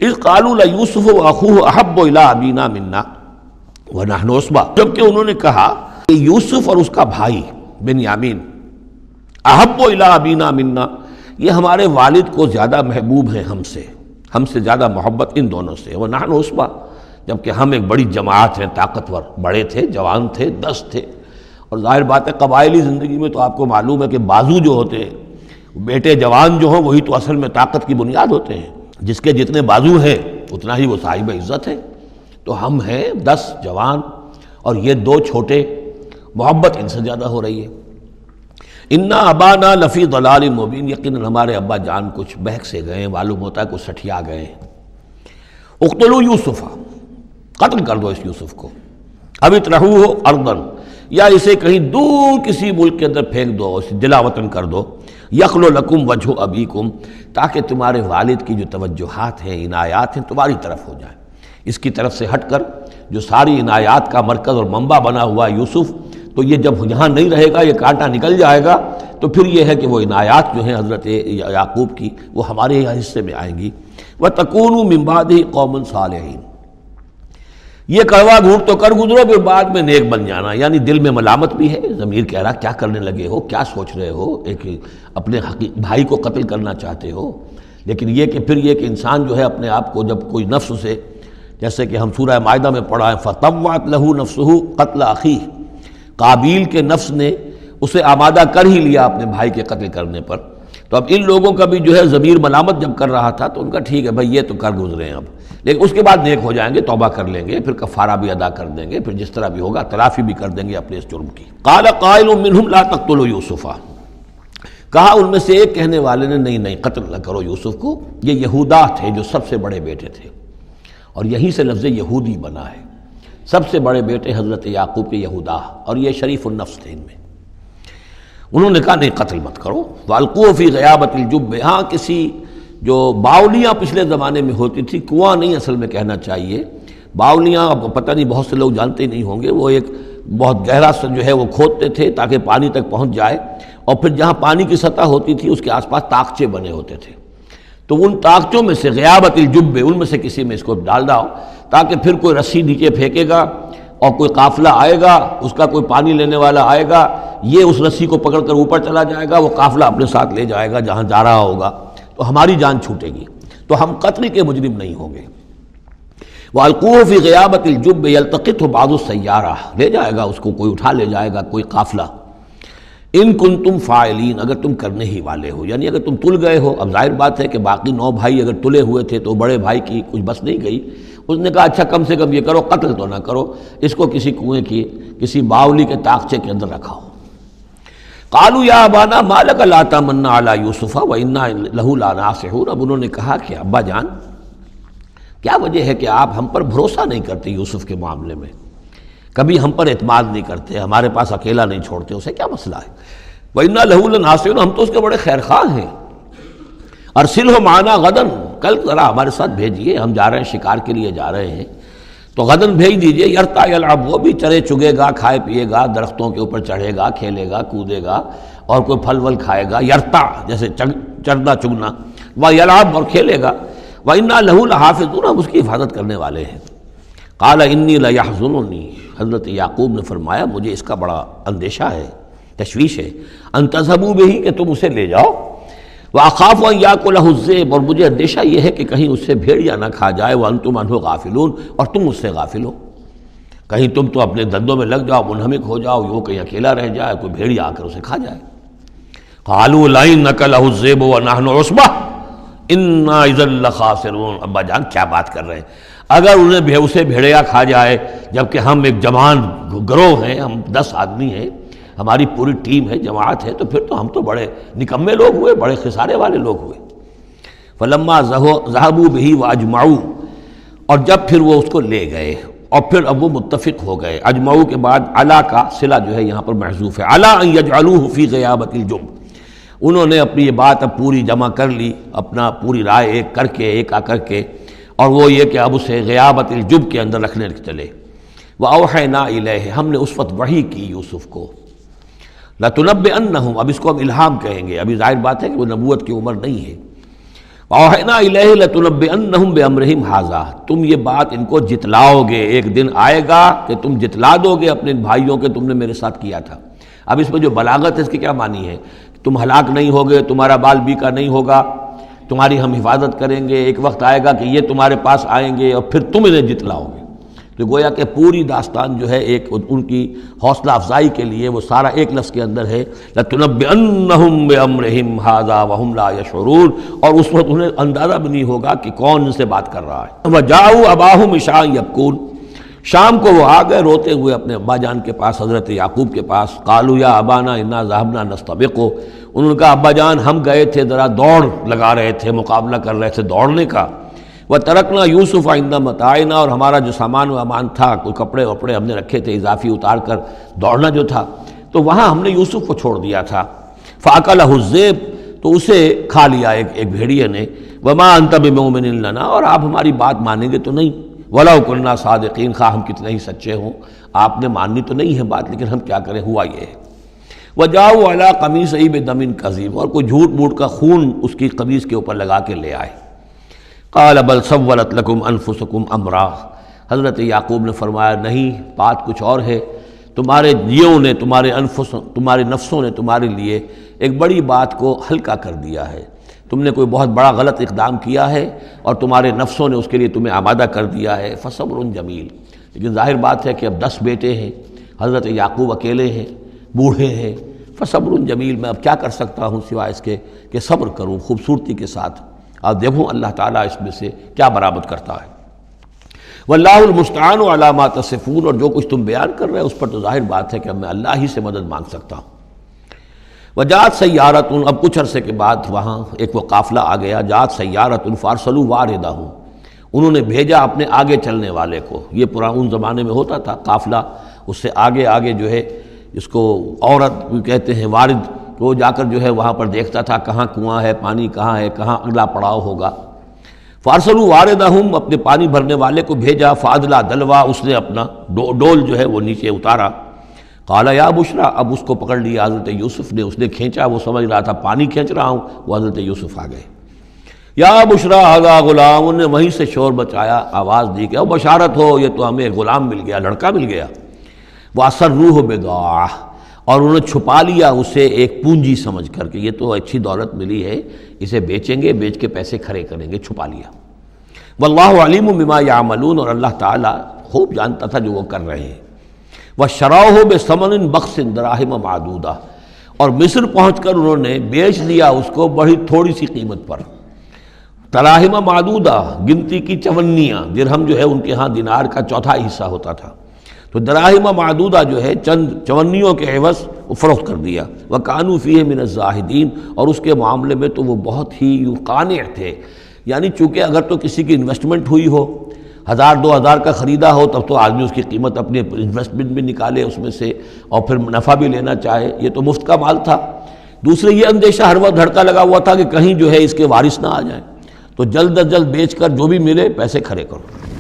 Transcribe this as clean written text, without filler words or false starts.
اذ قالوا لیوسف واخوہ احب الی ابینا منا ونحن عصبہ، جبکہ انہوں نے کہا کہ یوسف اور اس کا بھائی بنیامین احب الی ابینا منا، یہ ہمارے والد کو زیادہ محبوب ہیں ہم سے زیادہ محبت ان دونوں سے، ونحن عصبہ، جبکہ ہم ایک بڑی جماعت ہیں، طاقتور، بڑے تھے، جوان تھے، 10 تھے۔ اور ظاہر بات ہے قبائلی زندگی میں تو آپ کو معلوم ہے کہ بازو جو ہوتے ہیں، بیٹے جوان جو ہوں وہی تو اصل میں طاقت کی بنیاد ہوتے ہیں، جس کے جتنے بازو ہیں اتنا ہی وہ صاحب عزت ہے۔ تو ہم ہیں 10 جوان اور یہ 2 چھوٹے، محبت ان سے زیادہ ہو رہی ہے۔ انا ابانا لفی ضلال مبین، یقیناً ہمارے ابا جان کچھ بہک سے گئے، معلوم ہوتا ہے کچھ سٹھیا گئے۔ اقتلوا یوسف، قتل کر دو اس یوسف کو، اب اطرحوہ ارضا، یا اسے کہیں دور کسی ملک کے اندر پھینک دو، اسے جلا وطن کر دو، یخلو لکم وجہ ابیکم، تاکہ تمہارے والد کی جو توجہات ہیں، عنایات ہیں، تمہاری طرف ہو جائیں۔ اس کی طرف سے ہٹ کر جو ساری عنایات کا مرکز اور منبع بنا ہوا یوسف، تو یہ جب یہاں نہیں رہے گا، یہ کانٹا نکل جائے گا، تو پھر یہ ہے کہ وہ عنایات جو ہیں حضرت یعقوب کی، وہ ہمارے حصے میں آئیں گی۔ وَتَكُونُوا مِن بَعْدِهِ قَوْمًا صَالِحِينَ، یہ کڑوا گھونٹ تو کر گزرو، پھر بعد میں نیک بن جانا۔ یعنی دل میں ملامت بھی ہے، ضمیر کہہ رہا کیا کرنے لگے ہو، کیا سوچ رہے ہو، ایک اپنے بھائی کو قتل کرنا چاہتے ہو۔ لیکن یہ کہ پھر یہ کہ انسان جو ہے اپنے آپ کو جب کوئی نفس سے، جیسے کہ ہم سورہ مائدہ میں پڑھا ہے، فَطَوَّعَتْ لَهُ نَفْسُهُ قَتْلَ أَخِيهِ، قابیل کے نفس نے اسے آمادہ کر ہی لیا اپنے بھائی کے قتل کرنے پر۔ تو اب ان لوگوں کا بھی جو ہے ضمیر ملامت جب کر رہا تھا، تو ان کا ٹھیک ہے بھائی یہ تو کر گزرے ہیں اب، لیکن اس کے بعد نیک ہو جائیں گے، توبہ کر لیں گے، پھر کفارہ بھی ادا کر دیں گے، پھر جس طرح بھی ہوگا تلافی بھی کر دیں گے اپنے اس جرم کی۔ قال قائل منہم لا تقتلوا یوسف، کہا ان میں سے ایک کہنے والے نے نہیں قتل نہ کرو یوسف کو۔ یہ یہودا تھے جو سب سے بڑے بیٹے تھے، اور یہیں سے لفظ یہودی بنا ہے، سب سے بڑے بیٹے حضرت یعقوب کے یہودا، اور یہ شریف النفس تھے ان میں۔ انہوں نے کہا نہیں قتل مت کرو۔ وَالْقُوهُ فِي غَيَابَةِ الْجُبِّ، ہاں کسی جو باولیاں پچھلے زمانے میں ہوتی تھی، کنواں نہیں اصل میں کہنا چاہیے، باولیاں اب پتہ نہیں بہت سے لوگ جانتے نہیں ہوں گے، وہ ایک بہت گہرا سا جو ہے وہ کھودتے تھے تاکہ پانی تک پہنچ جائے، اور پھر جہاں پانی کی سطح ہوتی تھی اس کے آس پاس طاقچے بنے ہوتے تھے، تو ان طاقچوں میں سے غیابت الجب، ان میں سے کسی میں اس کو ڈال داؤ، تاکہ پھر کوئی رسی نیچے پھینکے گا اور کوئی قافلہ آئے گا، اس کا کوئی پانی لینے والا آئے گا، یہ اس رسی کو پکڑ کر اوپر چلا جائے گا، وہ قافلہ اپنے ساتھ لے جائے گا جہاں جا رہا ہوگا، تو ہماری جان چھوٹے گی، تو ہم قتل کے مجرم نہیں ہوں گے۔ وَالْقُوهُ فِي غَيَابَةِ الْجُبِّ يَلْتَقِطْهُ بَعْضُ السَّيَّارَةِ، لے جائے گا اس کو، کوئی اٹھا لے جائے گا، کوئی قافلہ۔ ان کنتم فاعلین، اگر تم کرنے ہی والے ہو، یعنی اگر تم تل گئے ہو۔ اب ظاہر بات ہے کہ باقی 9 بھائی اگر تلے ہوئے تھے تو بڑے بھائی کی کچھ بس نہیں گئی، اس نے کہا اچھا کم سے کم یہ کرو، قتل تو نہ کرو، اس کو کسی کنویں کی کسی باولی کے طاقچے کے اندر رکھاؤ۔ قالوا یا ابانا ما لک لا تمنا علی یوسف وانا لہ لناصحون، اب انہوں نے کہا کہ ابا جان کیا وجہ ہے کہ آپ ہم پر بھروسہ نہیں کرتے یوسف کے معاملے میں، کبھی ہم پر اعتماد نہیں کرتے، ہمارے پاس اکیلا نہیں چھوڑتے، اسے کیا مسئلہ ہے؟ وَإِنَّا لَهُ لَنَاصِحُونَ، ہم تو اس کے بڑے خیر خواہ ہیں۔ أَرْسِلْهُ مَعَنَا غَدًا، کل ذرا ہمارے ساتھ بھیجیے، ہم جا رہے ہیں، شکار کے لیے جا رہے ہیں، تو غداً بھیج دیجیے۔ یرتع یلعب، وہ بھی چرے چگے گا، کھائے پیے گا، درختوں کے اوپر چڑھے گا، کھیلے گا، کودے گا، اور کوئی پھل ول کھائے گا، یرتع جیسے چرنا چگنا، وَیلعب، اور کھیلے گا، وَإِنَّا لَهُ لَحَافِظُونَ، ہم اس کی حفاظت کرنے والے ہیں۔ قال انی لیحزننی، حضرت یعقوب نے فرمایا مجھے اس کا بڑا اندیشہ ہے، تشویش ہے، ان تذهبوا به، کہ تم اسے لے جاؤ، واخاف ان یاکلہ الذئب، اور مجھے اندیشہ یہ ہے کہ کہیں اس سے بھیڑیا نہ کھا جائے، وانتم عنہ غافلون، اور تم اس سے غافل ہو، کہیں تم تو اپنے دندوں میں لگ جاؤ، منہمک ہو جاؤ، وہ کہیں اکیلا رہ جائے، کوئی بھیڑیا آ کر اسے کھا جائے۔ قالوا لئن نکلہ الذئب ونحن عصبہ انا اذا لخاسرون، ابا جان کیا بات کر رہے ہیں، اگر انہیں اسے بھیڑیا کھا جائے جبکہ ہم ایک جوان گروہ ہیں، ہم 10 آدمی ہیں، ہماری پوری ٹیم ہے، جماعت ہے، تو پھر تو ہم تو بڑے نکمے لوگ ہوئے، بڑے خسارے والے لوگ ہوئے۔ فلما ذهبوا به واجمعوا، اور جب پھر وہ اس کو لے گئے اور پھر اب وہ متفق ہو گئے، اجمعوا کے بعد علی کا صلہ جو ہے یہاں پر محذوف ہے، علی ان یجعلوه فی غیابۃ الجب، انہوں نے اپنی یہ بات اب پوری جمع کر لی، اپنا پوری رائے ایک کر کے، ایک آ کر کے، اور وہ یہ کہ اب اسے غیابۃ الجب کے اندر رکھنے چلے۔ وَأَوْحَيْنَا إِلَيْهِ، ہم نے اس وقت وحی کی یوسف کو، لَتُنَبِّئَنَّهُمْ، اب اس کو ہم الہام کہیں گے، ابھی ظاہر بات ہے کہ وہ نبوت کی عمر نہیں ہے، اوحینا الیہ لتنبئنہم بامرہم ھذا، تم یہ بات ان کو جتلاؤ گے، ایک دن آئے گا کہ تم جتلا دو گے اپنے بھائیوں کے تم نے میرے ساتھ کیا تھا۔ اب اس میں جو بلاغت ہے اس کی کیا معنی ہے؟ تم ہلاک نہیں ہوگے، تمہارا بال بیکا نہیں ہوگا، تمہاری ہم حفاظت کریں گے، ایک وقت آئے گا کہ یہ تمہارے پاس آئیں گے اور پھر تم انہیں جتلاؤ گے۔ تو گویا کہ پوری داستان جو ہے ایک ان کی حوصلہ افزائی کے لیے وہ سارا ایک لفظ کے اندر ہے لَتُنَبِّئَنَّهُم بِأَمْرِهِمْ هَذَا وَهُمْ لَا يَشْعُرُونَ، اور اس وقت انہیں اندازہ بھی نہیں ہوگا کہ کون ان سے بات کر رہا ہے۔ وَجَاءُوا أَبَاهُمْ عِشَاءً يَبْكُونَ، شام کو وہ آ گئے روتے ہوئے اپنے ابا جان کے پاس، حضرت یعقوب کے پاس۔ قالوا یا ابانا انا ذهبنا نستبق، انہوں نے کہا ابا جان ہم گئے تھے ذرا دوڑ لگا رہے تھے، مقابلہ کر رہے تھے دوڑنے کا۔ وَتَرَكْنَا يُوسُفَ عِندَ مَتَاعِنَا، اور ہمارا جو سامان و امان تھا، کوئی کپڑے وپڑے ہم نے رکھے تھے اضافی اتار کر دوڑنا جو تھا، تو وہاں ہم نے یوسف کو چھوڑ دیا تھا۔ فَأَكَلَهُ الذِّئْبُ، تو اسے کھا لیا ایک بھیڑیے نے۔ وَمَا أَنْتَ بِمُؤْمِنٍ لَنَا، اور آپ ہماری بات مانیں گے تو نہیں۔ وَلَوْ كُنَّا صَادِقِينَ، خواہ ہم کتنے ہی سچے ہوں، آپ نے ماننی تو نہیں ہے بات، لیکن ہم کیا کریں، ہوا یہ ہے۔ وَجَاءُوا عَلَىٰ قَمِيصِهِ بِدَمٍ كَذِيبٍ، اور کوئی جھوٹ موٹ کا خون اس کی قمیص کے اوپر لگا کے لے آئے۔ قال بل سولت لکم انفسکم امرا، حضرت یعقوب نے فرمایا نہیں، بات کچھ اور ہے، تمہارے جیوں نے، تمہارے نفسوں نے تمہارے لیے ایک بڑی بات کو ہلکا کر دیا ہے، تم نے کوئی بہت بڑا غلط اقدام کیا ہے اور تمہارے نفسوں نے اس کے لیے تمہیں آمادہ کر دیا ہے۔ فصبر جمیل، لیکن ظاہر بات ہے کہ اب 10 بیٹے ہیں، حضرت یعقوب اکیلے ہیں، بوڑھے ہیں۔ فصبر جمیل، میں اب کیا کر سکتا ہوں سوائے اس کے کہ صبر کروں خوبصورتی کے ساتھ، اور دیکھوں اللہ تعالیٰ اس میں سے کیا برآمد کرتا ہے۔ واللہ المستعان علی ما تصفون، اور جو کچھ تم بیان کر رہے ہیں اس پر تو ظاہر بات ہے کہ اب میں اللہ ہی سے مدد مانگ سکتا ہوں۔ وجاءت سیارۃ، اب کچھ عرصے کے بعد وہاں ایک وہ قافلہ آ گیا۔ جاءت سیارۃ فارسلوا واردہم، انہوں نے بھیجا اپنے آگے چلنے والے کو۔ یہ پرانے زمانے میں ہوتا تھا قافلہ، اس سے آگے آگے جو ہے اس کو عورت بھی کہتے ہیں، وارد، وہ جا کر جو ہے وہاں پر دیکھتا تھا کہاں کنواں ہے، پانی کہاں ہے، کہاں اگلا پڑاؤ ہوگا۔ فارسلوا واردہم، اپنے پانی بھرنے والے کو بھیجا۔ فادلا دلوا، اس نے اپنا ڈول جو ہے وہ نیچے اتارا۔ قال یا بشرا، اب اس کو پکڑ لیا حضرت یوسف نے، اس نے کھینچا، وہ سمجھ رہا تھا پانی کھینچ رہا ہوں، وہ حضرت یوسف آ گئے۔ یا بشرا ھذا غلام، انہوں نے وہیں سے شور بچایا، آواز دی کہ او بشارت ہو، یہ تو ہمیں غلام مل گیا، لڑکا مل گیا۔ وَأَسَرُّوهُ بِضَاعَةً، اور انہوں نے چھپا لیا اسے ایک پونجی سمجھ کر کہ یہ تو اچھی دولت ملی ہے، اسے بیچیں گے، بیچ کے پیسے کھڑے کریں گے، چھپا لیا۔ واللہ علیم بما یعملون، اور اللہ تعالیٰ خوب جانتا تھا جو وہ کر رہے ہیں۔ وَشَرَوْهُ بِثَمَنٍ بَخْسٍ دَرَاهِمَ مَعْدُودَةٍ، اور مصر پہنچ کر انہوں نے بیچ دیا اس کو بڑی تھوڑی سی قیمت پر۔ دراہم معدودہ، گنتی کی چونیاں، درہم جو ہے ان کے ہاں دینار کا چوتھائی حصہ ہوتا تھا، تو دراہم معدودہ جو ہے چند چونیوں کے عوض وہ فروخت کر دیا۔ وَكَانُوا فِيهِ مِنَ الزَّاهِدِينَ، اور اس کے معاملے میں تو وہ بہت ہی قانع تھے، یعنی چونکہ اگر تو کسی کی انویسٹمنٹ ہوئی ہو، 1000-2000 کا خریدا ہو، تب تو آدمی اس کی قیمت اپنی انویسٹمنٹ بھی نکالے اس میں سے اور پھر نفع بھی لینا چاہے، یہ تو مفت کا مال تھا۔ دوسرے یہ اندیشہ ہر وقت دھڑکا لگا ہوا تھا کہ کہیں جو ہے اس کے وارث نہ آ جائیں، تو جلد از جلد بیچ کر جو بھی ملے پیسے کھڑے کرو۔